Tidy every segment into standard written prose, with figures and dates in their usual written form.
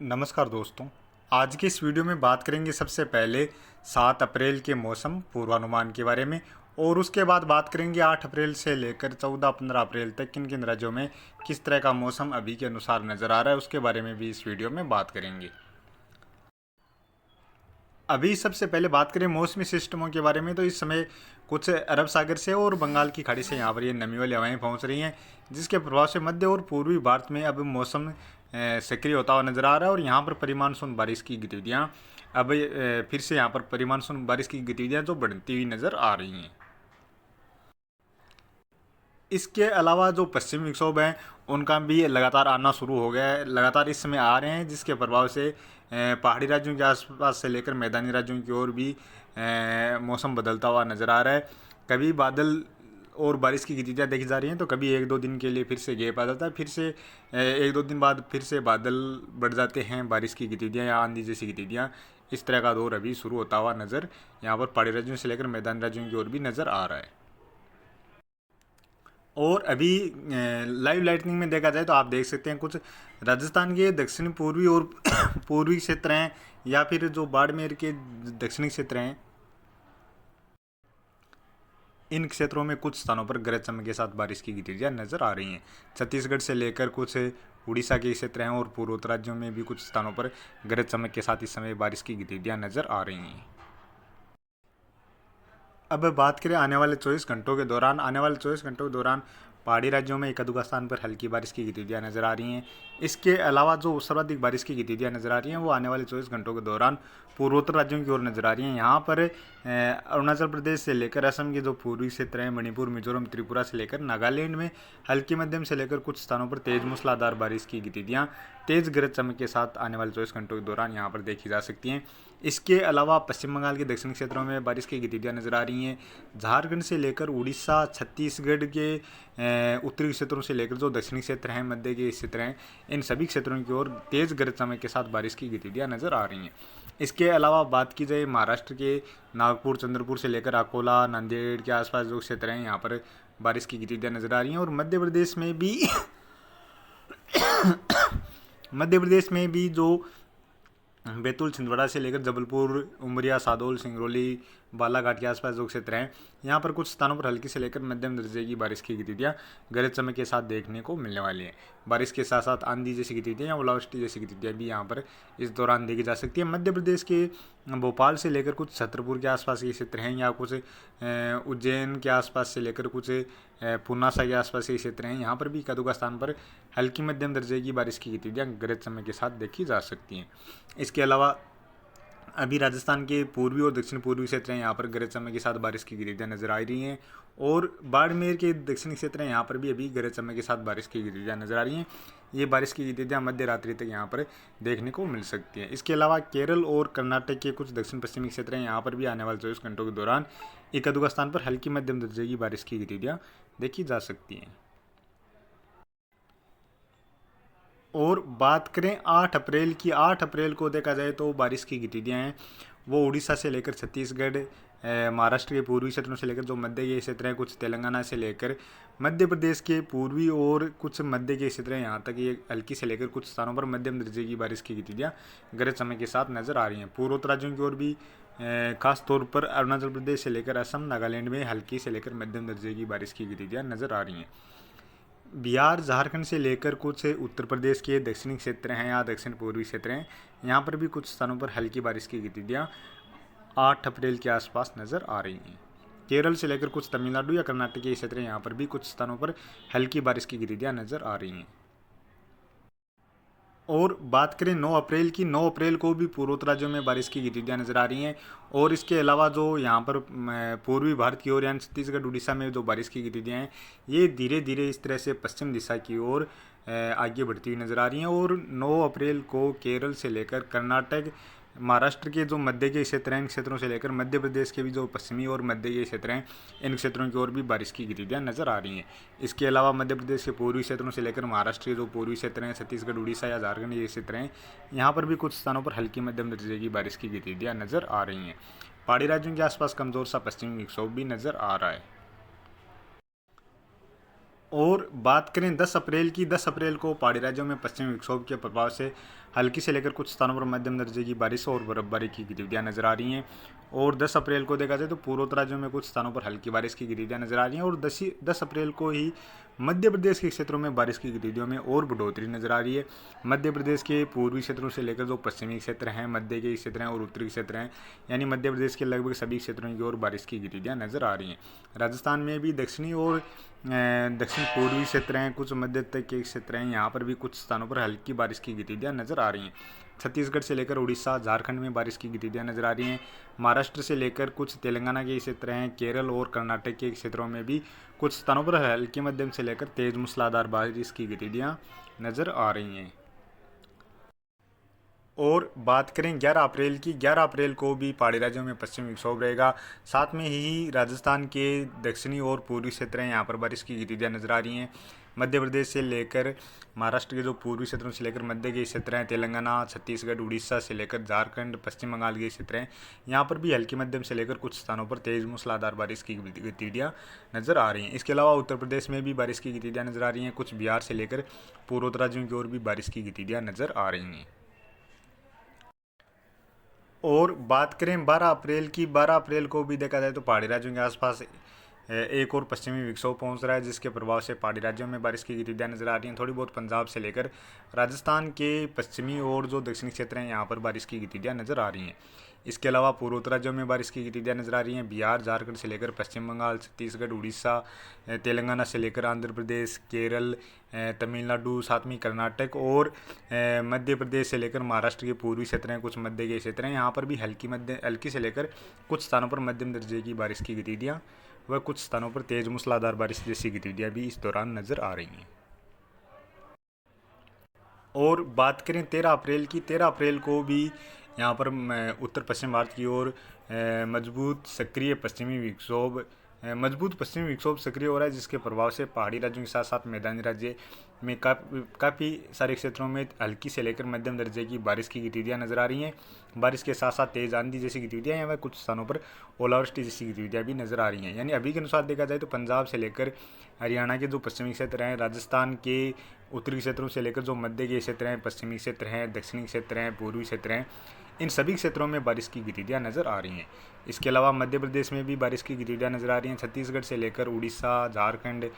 नमस्कार दोस्तों। आज की इस वीडियो में बात करेंगे सबसे पहले 7 अप्रैल के मौसम पूर्वानुमान के बारे में, और उसके बाद बात करेंगे 8 अप्रैल से लेकर 14-15 अप्रैल तक किन किन राज्यों में किस तरह का मौसम अभी के अनुसार नज़र आ रहा है, उसके बारे में भी इस वीडियो में बात करेंगे। अभी सबसे पहले बात करें मौसमी सिस्टमों के बारे में, तो इस समय कुछ अरब सागर से और बंगाल की खाड़ी से यहाँ पर ये नमी वाली हवाएं पहुँच रही हैं, जिसके प्रभाव से मध्य और पूर्वी भारत में अब मौसम सक्रिय होता हुआ नजर आ रहा है। और यहाँ पर परिमानसून बारिश की गतिविधियाँ अब फिर से यहाँ पर परिमानसून बारिश की गतिविधियाँ जो बढ़ती हुई नजर आ रही हैं। इसके अलावा जो पश्चिमी विक्षोभ हैं उनका भी लगातार आना शुरू हो गया है, लगातार इस समय आ रहे हैं, जिसके प्रभाव से पहाड़ी राज्यों के आसपास से लेकर मैदानी राज्यों की ओर भी मौसम बदलता हुआ नज़र आ रहा है। कभी बादल और बारिश की गतिविधियाँ देखी जा रही हैं, तो कभी एक दो दिन के लिए फिर से गैप आ जाता है, फिर से एक दो दिन बाद फिर से बादल बढ़ जाते हैं, बारिश की गतिविधियाँ या आंधी जैसी गतिविधियाँ, इस तरह का दौर अभी शुरू होता हुआ नज़र यहाँ पर पहाड़ी राज्यों से लेकर मैदानी राज्यों की ओर भी नज़र आ रहा है। और अभी लाइव लाइटनिंग में देखा जाए तो आप देख सकते हैं कुछ राजस्थान के दक्षिण पूर्वी और पूर्वी क्षेत्र हैं, या फिर जो बाड़मेर के दक्षिणी क्षेत्र हैं, इन क्षेत्रों में कुछ स्थानों पर गरज चमक के साथ बारिश की गतिविधियां नजर आ रही हैं। छत्तीसगढ़ से लेकर कुछ उड़ीसा के क्षेत्र हैं और पूर्वोत्तर राज्यों में भी कुछ स्थानों पर गरज चमक के साथ इस समय बारिश की गतिविधियां नजर आ रही हैं। अब बात करें आने वाले 24 घंटों के दौरान पहाड़ी राज्यों में एक आध स्थान पर हल्की बारिश की गतिविधियां नजर आ रही हैं। इसके अलावा जो सर्वाधिक बारिश की गतिविधियां नजर आ रही हैं वो आने वाले 24 घंटों के दौरान पूर्वोत्तर राज्यों की ओर नजर आ रही हैं। यहाँ पर अरुणाचल प्रदेश से लेकर असम के जो पूर्वी क्षेत्र हैं, मणिपुर, मिजोरम, त्रिपुरा से लेकर नागालैंड में हल्की मध्यम से लेकर कुछ स्थानों पर तेज मूसलाधार बारिश की गतिविधियां तेज गरज चमक के साथ आने वाले 24 घंटों के दौरान यहाँ पर देखी जा सकती हैं। इसके अलावा पश्चिम बंगाल के दक्षिणी क्षेत्रों में बारिश की गतिविधियां नजर आ रही हैं। झारखंड से लेकर उड़ीसा, छत्तीसगढ़ के उत्तरी क्षेत्रों से लेकर जो दक्षिणी क्षेत्र हैं, मध्य के क्षेत्र हैं, इन सभी क्षेत्रों की ओर तेज गरज चमक के साथ बारिश की गतिविधियां नजर आ रही हैं। इसके अलावा बात की जाए महाराष्ट्र के नागपुर, चंद्रपुर से लेकर अकोला, नांदेड़ के आसपास जो क्षेत्र हैं, यहाँ पर बारिश की गतिविधियां नजर आ रही हैं। और मध्य प्रदेश में भी जो बैतूल, छिंदवाड़ा से लेकर जबलपुर, उमरिया, सादौल, सिंगरौली, बालाघाट के आसपास जो क्षेत्र हैं, यहाँ पर कुछ स्थानों पर हल्की से लेकर मध्यम दर्जे की बारिश की गतिविधियाँ गरज चमक के साथ देखने को मिलने वाली हैं। बारिश के साथ साथ आंधी जैसी गतिविधियाँ या ओलावृष्टि जैसी गतिविधियाँ भी यहाँ पर इस दौरान देखी जा सकती है। मध्य प्रदेश के भोपाल से लेकर कुछ छतरपुर के आसपास के क्षेत्र हैं, या कुछ उज्जैन के आसपास से लेकर कुछ पूर्णासा के आसपास के क्षेत्र हैं, यहाँ पर भी कदुका स्थान पर हल्की मध्यम दर्जे की बारिश की गतिविधियाँ गरज चमक के साथ देखी जा सकती हैं। इसके अलावा अभी राजस्थान के पूर्वी और दक्षिण पूर्वी क्षेत्र हैं, यहाँ पर गरज चमक के साथ बारिश की गतिविधियाँ नजर आ रही हैं। और बाड़मेर के दक्षिणी क्षेत्र हैं, यहाँ पर भी अभी गरज चमक के साथ बारिश की गतिविधियाँ नजर आ रही हैं। ये बारिश की गतिविधियाँ मध्य रात्रि तक यहाँ पर देखने को मिल सकती हैं। इसके अलावा केरल और कर्नाटक के कुछ दक्षिण पश्चिमी क्षेत्र हैं, यहाँ पर भी आने वाले 24 घंटों के दौरान एक आध स्थान पर हल्की मध्यम दर्जे की बारिश की गतिविधियाँ देखी जा सकती हैं। और बात करें 8 अप्रैल की, 8 अप्रैल को देखा जाए तो बारिश की गतिविधियाँ हैं वो उड़ीसा से लेकर छत्तीसगढ़, महाराष्ट्र के पूर्वी क्षेत्रों से लेकर जो मध्य के क्षेत्र हैं, कुछ तेलंगाना से लेकर मध्य प्रदेश के पूर्वी और कुछ मध्य के क्षेत्र हैं, यहाँ तक ये हल्की से लेकर कुछ स्थानों पर मध्यम दर्जे की बारिश की गतिविधियाँ गरज चमक के साथ नजर आ रही हैं। पूर्वोत्तर राज्यों की ओर भी खास तौर पर अरुणाचल प्रदेश से लेकर असम, नागालैंड में हल्की से लेकर मध्यम दर्जे की बारिश की गतिविधियाँ नजर आ रही हैं। बिहार, झारखंड से लेकर कुछ उत्तर प्रदेश के दक्षिणी क्षेत्र हैं या दक्षिण पूर्वी क्षेत्र हैं, यहाँ पर भी कुछ स्थानों पर हल्की बारिश की गतिविधियाँ 8 अप्रैल के आसपास नज़र आ रही हैं। केरल से लेकर कुछ तमिलनाडु या कर्नाटक के क्षेत्र हैं, यहाँ पर भी कुछ स्थानों पर हल्की बारिश की गतिविधियाँ नज़र आ रही हैं। और बात करें 9 अप्रैल की, 9 अप्रैल को भी पूर्वोत्तर राज्यों में बारिश की गतिविधियाँ नजर आ रही हैं। और इसके अलावा जो यहाँ पर पूर्वी भारत की ओर यानी छत्तीसगढ़, उड़ीसा में जो बारिश की गतिविधियाँ हैं, ये धीरे धीरे इस तरह से पश्चिम दिशा की ओर आगे बढ़ती हुई नजर आ रही हैं। और 9 अप्रैल को केरल से लेकर कर्नाटक, महाराष्ट्र के जो मध्य के क्षेत्र हैं, इन क्षेत्रों से लेकर मध्य प्रदेश के भी जो पश्चिमी और मध्य के क्षेत्र हैं, इन क्षेत्रों की ओर भी बारिश की गतिविधियाँ नजर आ रही हैं। इसके अलावा मध्य प्रदेश के पूर्वी क्षेत्रों से लेकर महाराष्ट्र के जो पूर्वी क्षेत्र हैं, छत्तीसगढ़, उड़ीसा या झारखंड ये क्षेत्र हैं, यहाँ पर भी कुछ स्थानों पर हल्की मध्यम दर्जे की बारिश की गतिविधियाँ नजर आ रही हैं। पहाड़ी राज्यों के आसपास कमजोर सा पश्चिमी विक्षोभ भी नजर आ रहा है। और बात करें 10 अप्रैल की, 10 अप्रैल को पहाड़ी राज्यों में पश्चिमी विक्षोभ के प्रभाव से हल्की से लेकर कुछ स्थानों पर मध्यम दर्जे की बारिश और बर्फबारी की गतिविधियां नजर आ रही हैं। और 10 अप्रैल को देखा जाए तो पूर्वोत्तर राज्यों में कुछ स्थानों पर हल्की बारिश की गतिविधियां नजर आ रही हैं। और 10 अप्रैल को ही मध्य प्रदेश के क्षेत्रों में बारिश की गतिविधियों में और बढ़ोतरी नजर आ रही है। मध्य प्रदेश के पूर्वी क्षेत्रों से लेकर जो पश्चिमी क्षेत्र हैं, मध्य के क्षेत्र हैं और उत्तरी क्षेत्र हैं, यानी मध्य प्रदेश के लगभग सभी क्षेत्रों की ओर बारिश की गतिविधियां नजर आ रही हैं। राजस्थान में भी दक्षिणी और दक्षिण पूर्वी क्षेत्र हैं, कुछ मध्य तक के क्षेत्र हैं, यहाँ पर भी कुछ स्थानों पर हल्की बारिश की गतिविधियां नजर आ रही हैं। छत्तीसगढ़ से लेकर उड़ीसा, झारखंड में बारिश की गतिविधियां नजर आ रही हैं। महाराष्ट्र से लेकर कुछ तेलंगाना के क्षेत्र हैं, केरल और कर्नाटक के क्षेत्रों में भी कुछ स्थानों पर हल्की मध्यम से लेकर तेज मूसलाधार बारिश की गतिविधियां नजर आ रही हैं। और बात करें 11 अप्रैल की, 11 अप्रैल को भी पहाड़ी राज्यों में पश्चिमी विक्षोभ रहेगा। साथ में ही राजस्थान के दक्षिणी और पूर्वी क्षेत्र हैं, यहाँ पर बारिश की गतिविधियां नजर आ रही हैं। मध्य प्रदेश से लेकर महाराष्ट्र के जो पूर्वी क्षेत्रों से लेकर मध्य के क्षेत्र हैं, तेलंगाना, छत्तीसगढ़, उड़ीसा से लेकर झारखंड, पश्चिम बंगाल के क्षेत्र हैं, यहाँ पर भी हल्की मध्यम से लेकर कुछ स्थानों पर तेज मूसलाधार बारिश की गतिविधियाँ नजर आ रही हैं। इसके अलावा उत्तर प्रदेश में भी बारिश की गतिविधियाँ नजर आ रही हैं। कुछ बिहार से लेकर पूर्वोत्तर राज्यों की ओर भी बारिश की गतिविधियाँ नजर आ रही हैं। और बात करें 12 अप्रैल की, 12 अप्रैल को भी देखा जाए तो पहाड़ी राज्यों के आसपास एक और पश्चिमी विक्षोभ पहुंच रहा है, जिसके प्रभाव से पहाड़ी राज्यों में बारिश की गतिविधियां नजर आ रही हैं। थोड़ी बहुत पंजाब से लेकर राजस्थान के पश्चिमी और जो दक्षिणी क्षेत्र हैं, यहाँ पर बारिश की गतिविधियां नजर आ रही हैं। इसके अलावा पूर्वोत्तर राज्यों में बारिश की गतिविधियां नजर आ रही हैं। बिहार, झारखंड से लेकर पश्चिम बंगाल, छत्तीसगढ़, उड़ीसा, तेलंगाना से लेकर आंध्र प्रदेश, केरल, तमिलनाडु, साथ में कर्नाटक और मध्य प्रदेश से लेकर महाराष्ट्र के पूर्वी क्षेत्र हैं, कुछ मध्य के क्षेत्र हैं, यहाँ पर भी हल्की से लेकर कुछ स्थानों पर मध्यम दर्जे की बारिश की गतिविधियाँ व कुछ स्थानों पर तेज मूसलाधार बारिश जैसी गतिविधियाँ भी इस दौरान नजर आ रही हैं। और बात करें 13 अप्रैल की, 13 अप्रैल को भी यहाँ पर उत्तर पश्चिम भारत की ओर मजबूत पश्चिमी विक्षोभ सक्रिय हो रहा है, जिसके प्रभाव से पहाड़ी राज्यों के साथ साथ मैदानी राज्य में काफ़ी सारे क्षेत्रों में हल्की से लेकर मध्यम दर्जे की बारिश की गतिविधियाँ नजर आ रही हैं। बारिश के साथ साथ तेज आंधी जैसी गतिविधियाँ या कुछ स्थानों पर ओलावृष्टि जैसी गतिविधियाँ भी नजर आ रही हैं। यानी अभी के अनुसार देखा जाए तो पंजाब से लेकर हरियाणा के जो पश्चिमी क्षेत्र हैं, राजस्थान के उत्तरी क्षेत्रों से लेकर जो मध्य के क्षेत्र हैं, पश्चिमी क्षेत्र हैं, दक्षिणी क्षेत्र हैं, पूर्वी क्षेत्र हैं, इन सभी क्षेत्रों में बारिश की गतिविधियाँ नजर आ रही हैं। इसके अलावा मध्य प्रदेश में भी बारिश की गतिविधियाँ नजर आ रही हैं। छत्तीसगढ़ से लेकर उड़ीसा, झारखंड,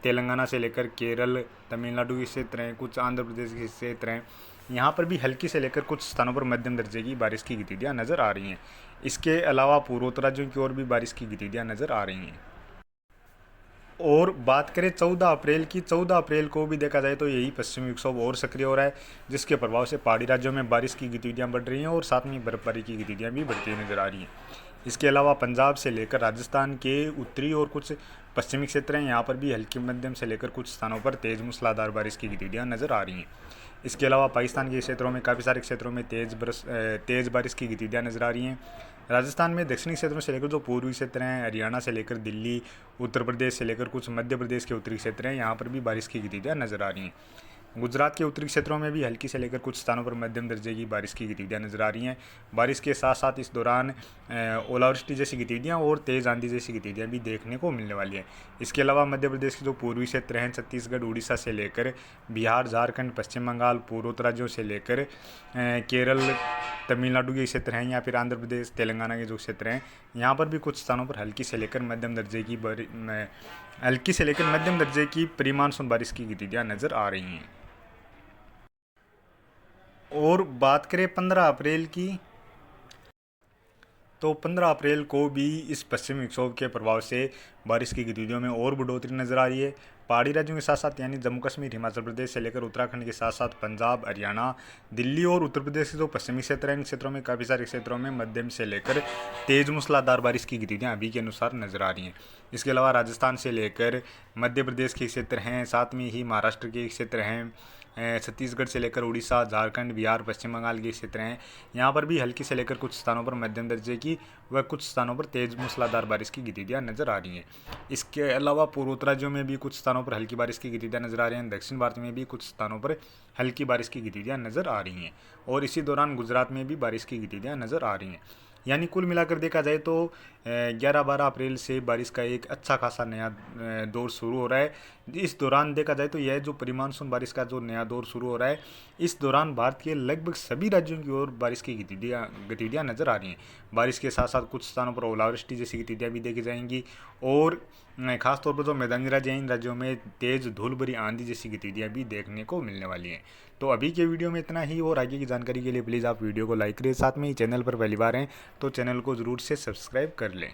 तेलंगाना से लेकर केरल, तमिलनाडु के क्षेत्र हैं, कुछ आंध्र प्रदेश के क्षेत्र हैं, यहाँ पर भी हल्की से लेकर कुछ स्थानों पर मध्यम दर्जे की बारिश की गतिविधियाँ नजर आ रही हैं। इसके अलावा पूर्वोत्तर राज्यों की ओर भी बारिश की गतिविधियाँ नजर आ रही हैं। और बात करें 14 अप्रैल की, 14 अप्रैल को भी देखा जाए तो यही पश्चिमी विक्षोभ और सक्रिय हो रहा है, जिसके प्रभाव से पहाड़ी राज्यों में बारिश की गतिविधियां बढ़ रही हैं और साथ में बर्फबारी की गतिविधियां भी बढ़ती हुई नजर आ रही हैं। इसके अलावा पंजाब से लेकर राजस्थान के उत्तरी और कुछ पश्चिमी क्षेत्र हैं, यहाँ पर भी हल्की मध्यम से लेकर कुछ स्थानों पर तेज मूसलाधार बारिश की गतिविधियाँ नजर आ रही हैं। इसके अलावा पाकिस्तान के क्षेत्रों में काफ़ी सारे क्षेत्रों में तेज़ बारिश की गतिविधियाँ नजर आ रही हैं। राजस्थान में दक्षिणी क्षेत्रों से लेकर जो पूर्वी क्षेत्र हैं, हरियाणा से लेकर दिल्ली, उत्तर प्रदेश से लेकर कुछ मध्य प्रदेश के उत्तरी क्षेत्र हैं, यहाँ पर भी बारिश की गतिविधियाँ नजर आ रही हैं। गुजरात के उत्तरी क्षेत्रों में भी हल्की से लेकर कुछ स्थानों पर मध्यम दर्जे की बारिश की गतिविधियाँ नजर आ रही हैं। बारिश के साथ साथ इस दौरान ओलावृष्टि जैसी गतिविधियाँ और तेज़ आंधी जैसी गतिविधियाँ भी देखने को मिलने वाली हैं। इसके अलावा मध्य प्रदेश के जो पूर्वी क्षेत्र हैं, छत्तीसगढ़, उड़ीसा से लेकर बिहार, झारखंड, पश्चिम बंगाल, पूर्वोत्तर राज्यों से लेकर केरल, तमिलनाडु के क्षेत्र हैं या फिर आंध्र प्रदेश, तेलंगाना के जो क्षेत्र हैं, यहाँ पर भी कुछ स्थानों पर हल्की से लेकर मध्यम दर्जे की परिमाणसून बारिश की गतिविधियाँ नजर आ रही हैं। और बात करें 15 अप्रैल की, तो 15 अप्रैल को भी इस पश्चिमी विक्षोभ के प्रभाव से बारिश की गतिविधियों में और बढ़ोतरी नजर आ रही है। पहाड़ी राज्यों के साथ साथ यानी जम्मू कश्मीर, हिमाचल प्रदेश से लेकर उत्तराखंड के साथ साथ पंजाब, हरियाणा, दिल्ली और उत्तर प्रदेश के जो पश्चिमी क्षेत्र हैं, इन क्षेत्रों में काफ़ी सारे क्षेत्रों में मध्यम से लेकर तेज मूसलाधार बारिश की गतिविधियाँ अभी के अनुसार नजर आ रही हैं। इसके अलावा राजस्थान से लेकर मध्य प्रदेश के क्षेत्र हैं, साथ में ही महाराष्ट्र के क्षेत्र हैं, छत्तीसगढ़ से लेकर उड़ीसा, झारखंड, बिहार, पश्चिम बंगाल के क्षेत्र हैं, यहाँ पर भी हल्की से लेकर कुछ स्थानों पर मध्यम दर्जे की व कुछ स्थानों पर तेज मूसलाधार बारिश की गतिविधियाँ नजर आ रही हैं। इसके अलावा पूर्वोत्तर राज्यों में भी कुछ स्थानों पर हल्की बारिश की गतिविधियाँ नजर आ रही हैं। दक्षिण भारत में भी कुछ स्थानों पर हल्की बारिश की गतिविधियाँ नजर आ रही हैं और इसी दौरान गुजरात में भी बारिश की गतिविधियाँ नजर आ रही हैं। यानी कुल मिलाकर देखा जाए तो 11-12 अप्रैल से बारिश का एक अच्छा खासा नया दौर शुरू हो रहा है। इस दौरान देखा जाए तो यह जो प्री मानसून बारिश का जो नया दौर शुरू हो रहा है, इस दौरान भारत के लगभग सभी राज्यों की ओर बारिश की गतिविधियाँ नजर आ रही हैं। बारिश के साथ साथ कुछ स्थानों पर ओलावृष्टि जैसी गतिविधियाँ भी देखी जाएंगी और खासतौर पर जो मैदानी राज्य हैं इन राज्यों में तेज़ धूल भरी आंधी जैसी गतिविधियाँ भी देखने को मिलने वाली हैं। तो अभी के वीडियो में इतना ही, और आगे की जानकारी के लिए प्लीज़ आप वीडियो को लाइक करें, साथ में ही चैनल पर पहली बार हैं तो चैनल को ज़रूर से सब्सक्राइब कर लें।